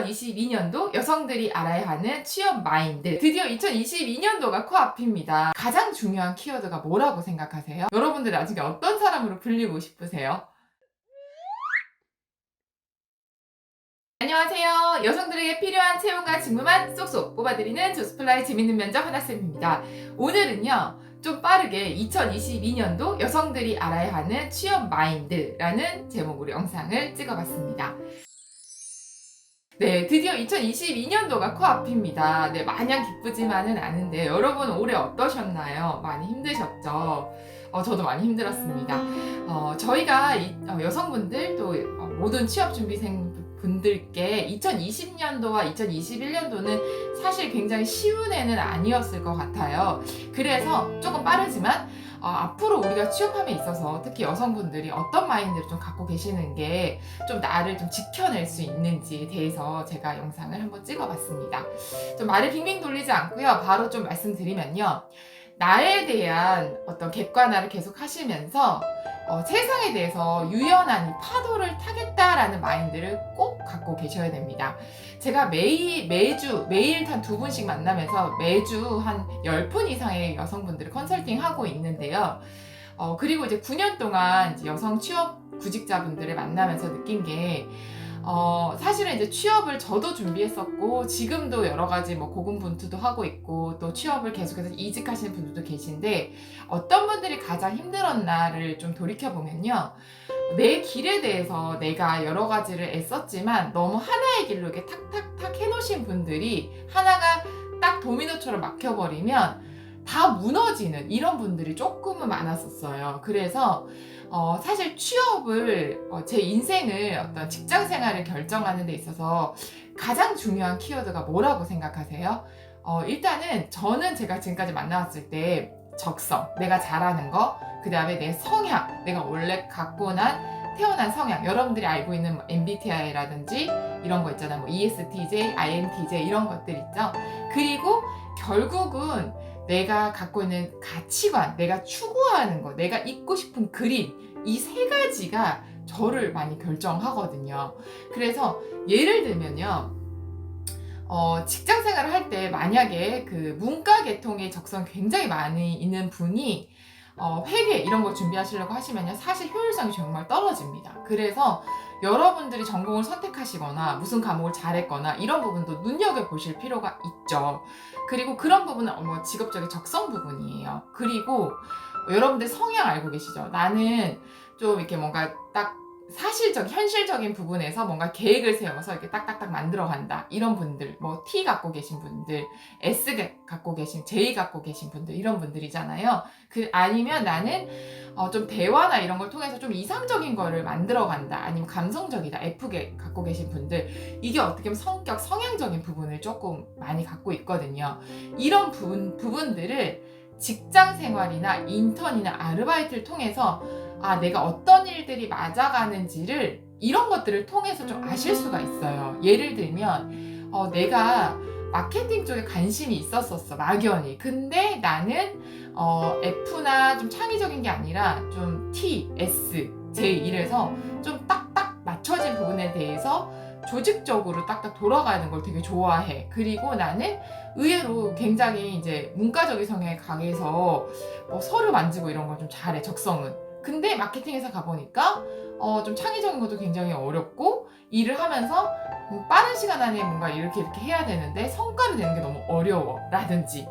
2022년도 여성들이 알아야 하는 취업 마인드. 드디어 2022년도가 코앞입니다. 가장 중요한 키워드가 뭐라고 생각하세요? 여러분들 나중에 어떤 사람으로 불리고 싶으세요? 안녕하세요. 여성들에게 필요한 체험과 직무만 쏙쏙 뽑아드리는 조스플라의 재밌는 면접 하나쌤입니다. 오늘은요, 좀 빠르게 2022년도 여성들이 알아야 하는 취업 마인드라는 제목으로 영상을 찍어봤습니다. 네, 드디어 2022년도가 코앞입니다. 네, 마냥 기쁘지만은 않은데 여러분 올해 어떠셨나요? 많이 힘드셨죠? 저도 많이 힘들었습니다. 저희가 여성분들 또 모든 취업준비생 분들께 2020년도와 2021년도는 사실 굉장히 쉬운 해는 아니었을 것 같아요. 그래서 조금 빠르지만 앞으로 우리가 취업함에 있어서 특히 여성분들이 어떤 마인드를 좀 갖고 계시는 게 좀 나를 좀 지켜낼 수 있는지에 대해서 제가 영상을 한번 찍어봤습니다. 좀 말을 빙빙 돌리지 않고요. 바로 좀 말씀드리면요. 나에 대한 어떤 객관화를 계속 하시면서 세상에 대해서 유연한 이 파도를 타겠다라는 마인드를 꼭 갖고 계셔야 됩니다. 제가 매일 한 2분씩 만나면서 매주 한 10분 이상의 여성분들을 컨설팅하고 있는데요. 그리고 이제 9년 동안 이제 여성 취업 구직자분들을 만나면서 느낀 게 사실은 이제 취업을 저도 준비했었고 지금도 여러 가지 뭐 고군분투도 하고 있고 또 취업을 계속해서 이직하시는 분들도 계신데 어떤 분들이 가장 힘들었나를 좀 돌이켜보면요. 내 길에 대해서 내가 여러 가지를 애썼지만 너무 하나의 길로 이렇게 탁탁탁 해놓으신 분들이 하나가 딱 도미노처럼 막혀버리면 다 무너지는 이런 분들이 조금은 많았었어요. 그래서 사실 취업을 제 인생을 어떤 직장 생활을 결정하는 데 있어서 가장 중요한 키워드가 뭐라고 생각하세요? 일단은 저는 제가 지금까지 만나왔을 때 적성, 내가 잘하는 거, 그 다음에 내 성향, 내가 원래 태어난 성향, 여러분들이 알고 있는 뭐 MBTI라든지 이런 거 있잖아요. 뭐 ESTJ, INTJ 이런 것들 있죠. 그리고 결국은 내가 갖고 있는 가치관, 내가 추구하는 거, 내가 입고 싶은 그림, 이 3가지가 저를 많이 결정하거든요. 그래서 예를 들면요. 직장 생활을 할 때 만약에 그 문과 계통의 적성이 굉장히 많이 있는 분이 회계 이런 걸 준비하시려고 하시면요. 사실 효율성이 정말 떨어집니다. 그래서 여러분들이 전공을 선택하시거나 무슨 과목을 잘했거나 이런 부분도 눈여겨보실 필요가 있죠. 그리고 그런 부분은 뭐 직업적인 적성 부분이에요. 그리고 여러분들 성향 알고 계시죠? 나는 좀 이렇게 뭔가 딱 현실적인 부분에서 뭔가 계획을 세워서 이렇게 딱딱딱 만들어 간다. 이런 분들, 뭐 T 갖고 계신 분들, S 갖고 계신, J 갖고 계신 분들, 이런 분들이잖아요. 아니면 나는 좀 대화나 이런 걸 통해서 좀 이상적인 거를 만들어 간다. 아니면 감성적이다. F 갖고 계신 분들. 이게 어떻게 보면 성향적인 부분을 조금 많이 갖고 있거든요. 이런 부분들을 직장 생활이나 인턴이나 아르바이트를 통해서 내가 어떤 일들이 맞아가는지를 이런 것들을 통해서 좀 아실 수가 있어요. 예를 들면 내가 마케팅 쪽에 관심이 있었었어, 막연히. 근데 나는 F나 좀 창의적인 게 아니라 좀 T, S, J 이래서 좀 딱딱 맞춰진 부분에 대해서 조직적으로 딱딱 돌아가는 걸 되게 좋아해. 그리고 나는 의외로 굉장히 이제 문과적인 성향에 강해서 서류 만지고 이런 걸 좀 잘해, 적성은. 근데 마케팅에서 가보니까 좀 창의적인 것도 굉장히 어렵고 일을 하면서 빠른 시간 안에 뭔가 이렇게 해야 되는데 성과를 내는 게 너무 어려워 라든지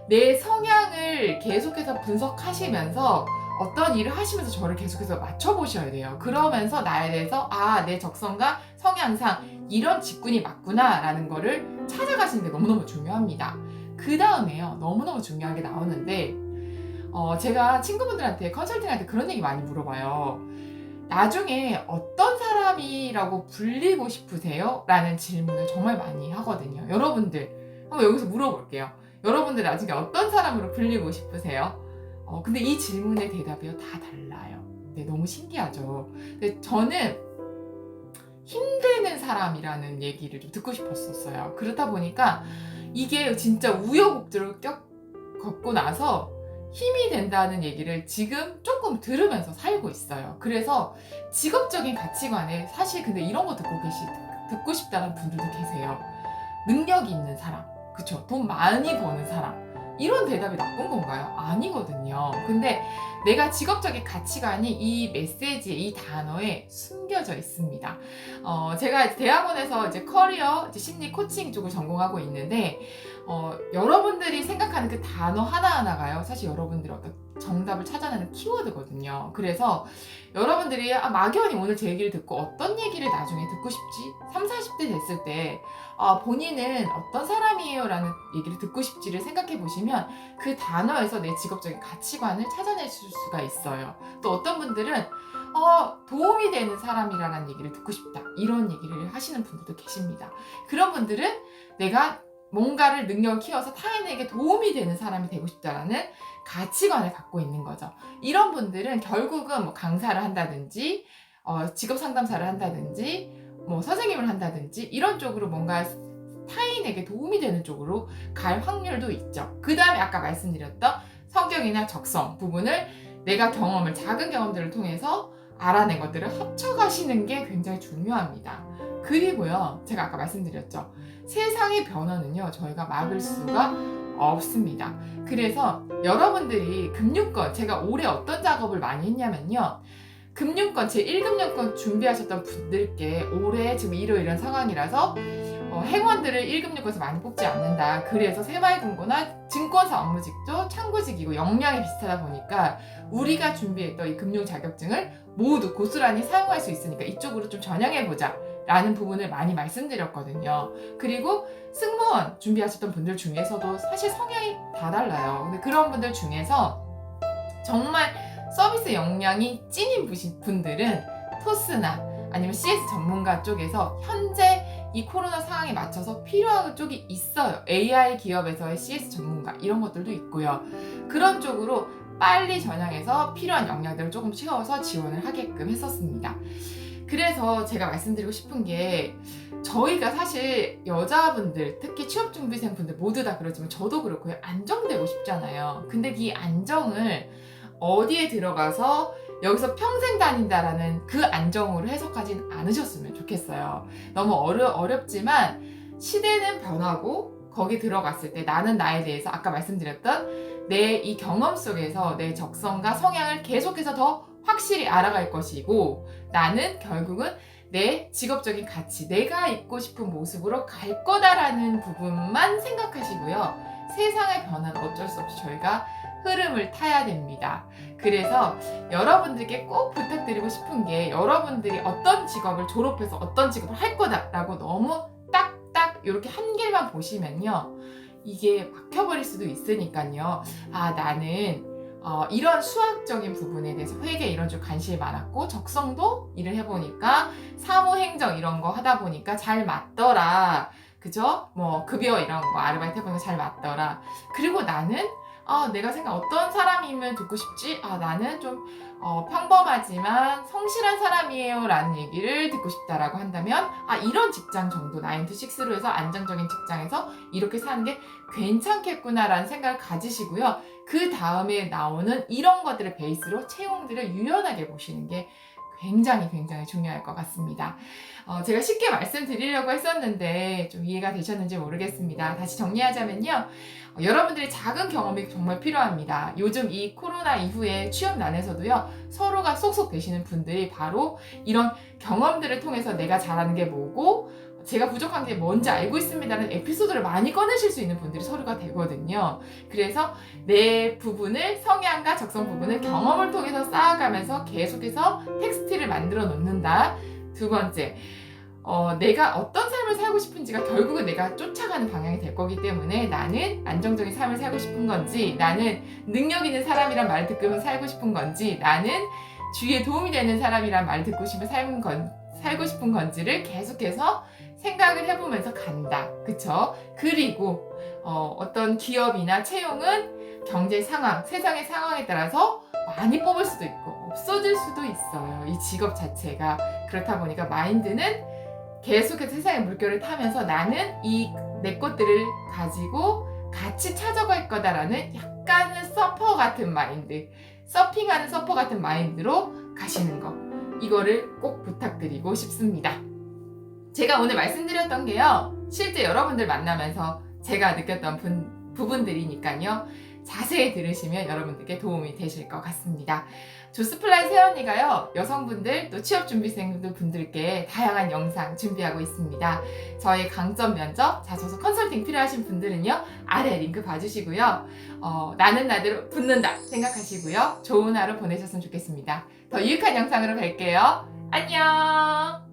내 성향을 계속해서 분석하시면서 어떤 일을 하시면서 저를 계속해서 맞춰보셔야 돼요. 그러면서 나에 대해서 내 적성과 성향상 이런 직군이 맞구나 라는 거를 찾아가시는 게 너무너무 중요합니다. 그 다음에요, 너무너무 중요한 게 나오는데 제가 친구분들한테 컨설팅할 때 그런 얘기 많이 물어봐요. 나중에 어떤 사람이라고 불리고 싶으세요? 라는 질문을 정말 많이 하거든요. 여러분들 한번 여기서 물어볼게요. 여러분들 나중에 어떤 사람으로 불리고 싶으세요? 근데 이 질문의 대답이요 다 달라요. 네, 너무 신기하죠. 근데 저는 힘드는 사람이라는 얘기를 좀 듣고 싶었었어요. 그렇다 보니까 이게 진짜 우여곡절을 겪고 나서 힘이 된다는 얘기를 지금 조금 들으면서 살고 있어요. 그래서 직업적인 가치관에 사실 근데 이런 거 듣고 싶다는 분들도 계세요. 능력이 있는 사람, 그쵸? 돈 많이 버는 사람. 이런 대답이 나쁜 건가요? 아니거든요. 근데 내가 직업적인 가치관이 이 메시지에, 이 단어에 숨겨져 있습니다. 제가 대학원에서 이제 커리어, 이제 심리 코칭 쪽을 전공하고 있는데, 여러분들이 생각하는 그 단어 하나하나가요, 사실 여러분들의 어떤 정답을 찾아내는 키워드거든요. 그래서 여러분들이 막연히 오늘 제 얘기를 듣고 어떤 얘기를 나중에 듣고 싶지? 30, 40대 됐을 때 본인은 어떤 사람이에요? 라는 얘기를 듣고 싶지를 생각해 보시면 그 단어에서 내 직업적인 가치관을 찾아내실 수가 있어요. 또 어떤 분들은 도움이 되는 사람이라는 얘기를 듣고 싶다, 이런 얘기를 하시는 분들도 계십니다. 그런 분들은 내가 뭔가를 능력을 키워서 타인에게 도움이 되는 사람이 되고 싶다라는 가치관을 갖고 있는 거죠. 이런 분들은 결국은 뭐 강사를 한다든지 직업 상담사를 한다든지 뭐 선생님을 한다든지 이런 쪽으로 뭔가 타인에게 도움이 되는 쪽으로 갈 확률도 있죠. 그 다음에 아까 말씀드렸던 성격이나 적성 부분을 내가 작은 경험들을 통해서 알아낸 것들을 합쳐가시는 게 굉장히 중요합니다. 그리고요, 제가 아까 말씀드렸죠. 세상의 변화는요, 저희가 막을 수가 없습니다. 그래서 여러분들이 금융권, 제가 올해 어떤 작업을 많이 했냐면요, 금융권, 제 1금융권 준비하셨던 분들께 올해 지금 이런 상황이라서 행원들을 1금융권에서 많이 뽑지 않는다. 그래서 새마을금고나 증권사 업무직도 창구직이고 역량이 비슷하다 보니까 우리가 준비했던 이 금융 자격증을 모두 고스란히 사용할 수 있으니까 이쪽으로 좀 전향해보자 라는 부분을 많이 말씀드렸거든요. 그리고 승무원 준비하셨던 분들 중에서도 사실 성향이 다 달라요. 근데 그런 분들 중에서 정말 서비스 역량이 찐인 분들은 토스나 아니면 CS 전문가 쪽에서 현재 이 코로나 상황에 맞춰서 필요한 쪽이 있어요. AI 기업에서의 CS 전문가 이런 것들도 있고요. 그런 쪽으로 빨리 전향해서 필요한 역량들을 조금 채워서 지원을 하게끔 했었습니다. 그래서 제가 말씀드리고 싶은 게, 저희가 사실 여자분들, 특히 취업준비생 분들 모두 다 그렇지만 저도 그렇고요, 안정되고 싶잖아요. 근데 이 안정을 어디에 들어가서 여기서 평생 다닌다라는 그 안정으로 해석하진 않으셨으면 좋겠어요. 너무 어렵지만 시대는 변하고 거기 들어갔을 때 나는 나에 대해서 아까 말씀드렸던 내 이 경험 속에서 내 적성과 성향을 계속해서 더 확실히 알아갈 것이고, 나는 결국은 내 직업적인 가치, 내가 있고 싶은 모습으로 갈 거다라는 부분만 생각하시고요. 세상의 변화는 어쩔 수 없이 저희가 흐름을 타야 됩니다. 그래서 여러분들께 꼭 부탁드리고 싶은 게, 여러분들이 어떤 직업을 졸업해서 어떤 직업을 할 거다라고 너무 딱딱 이렇게 한 길만 보시면요, 이게 막혀버릴 수도 있으니까요. 나는 이런 수학적인 부분에 대해서 회계 이런 쪽 관심이 많았고, 적성도 일을 해보니까 사무행정 이런 거 하다 보니까 잘 맞더라. 그죠? 뭐 급여 이런 거 아르바이트 해보니까 잘 맞더라. 그리고 나는 내가 생각 어떤 사람이면 듣고 싶지? 나는 좀 평범하지만 성실한 사람이에요 라는 얘기를 듣고 싶다라고 한다면 이런 직장 정도 9to6로 해서 안정적인 직장에서 이렇게 사는 게 괜찮겠구나 라는 생각을 가지시고요. 그 다음에 나오는 이런 것들을 베이스로 채용들을 유연하게 보시는 게 굉장히 중요할 것 같습니다. 제가 쉽게 말씀드리려고 했었는데 좀 이해가 되셨는지 모르겠습니다. 다시 정리하자면요. 여러분들의 작은 경험이 정말 필요합니다. 요즘 이 코로나 이후에 취업난에서도요, 서로가 쏙쏙 되시는 분들이 바로 이런 경험들을 통해서 내가 잘하는 게 뭐고 제가 부족한 게 뭔지 알고 있습니다라는 에피소드를 많이 꺼내실 수 있는 분들이 서로가 되거든요. 그래서 내 부분을, 성향과 적성 부분을 경험을 통해서 쌓아가면서 계속해서 텍스트를 만들어 놓는다. 두 번째, 내가 어떤 삶을 살고 싶은지가 결국은 내가 쫓아가는 방향이 될 거기 때문에, 나는 안정적인 삶을 살고 싶은 건지, 나는 능력 있는 사람이란 말을 듣고 살고 싶은 건지, 나는 주위에 도움이 되는 사람이란 말을 듣고 살고 싶은 건지를 계속해서 생각을 해보면서 간다. 그쵸? 그리고 어떤 기업이나 채용은 경제 상황, 세상의 상황에 따라서 많이 뽑을 수도 있고 없어질 수도 있어요. 이 직업 자체가. 그렇다 보니까 마인드는 계속해서 세상의 물결을 타면서 나는 내 것들을 가지고 같이 찾아갈 거다라는 약간은 서퍼 같은 마인드, 서핑하는 서퍼 같은 마인드로 가시는 거, 이거를 꼭 부탁드리고 싶습니다. 제가 오늘 말씀드렸던 게요, 실제 여러분들 만나면서 제가 느꼈던 부분들이니까요. 자세히 들으시면 여러분들께 도움이 되실 것 같습니다. 조스플라이 새언니가요, 여성분들 또 취업준비생분들께 다양한 영상 준비하고 있습니다. 저희 강점 면접, 자소서 컨설팅 필요하신 분들은요, 아래 링크 봐주시고요. 나는 나대로 붙는다 생각하시고요. 좋은 하루 보내셨으면 좋겠습니다. 더 유익한 영상으로 뵐게요. 안녕!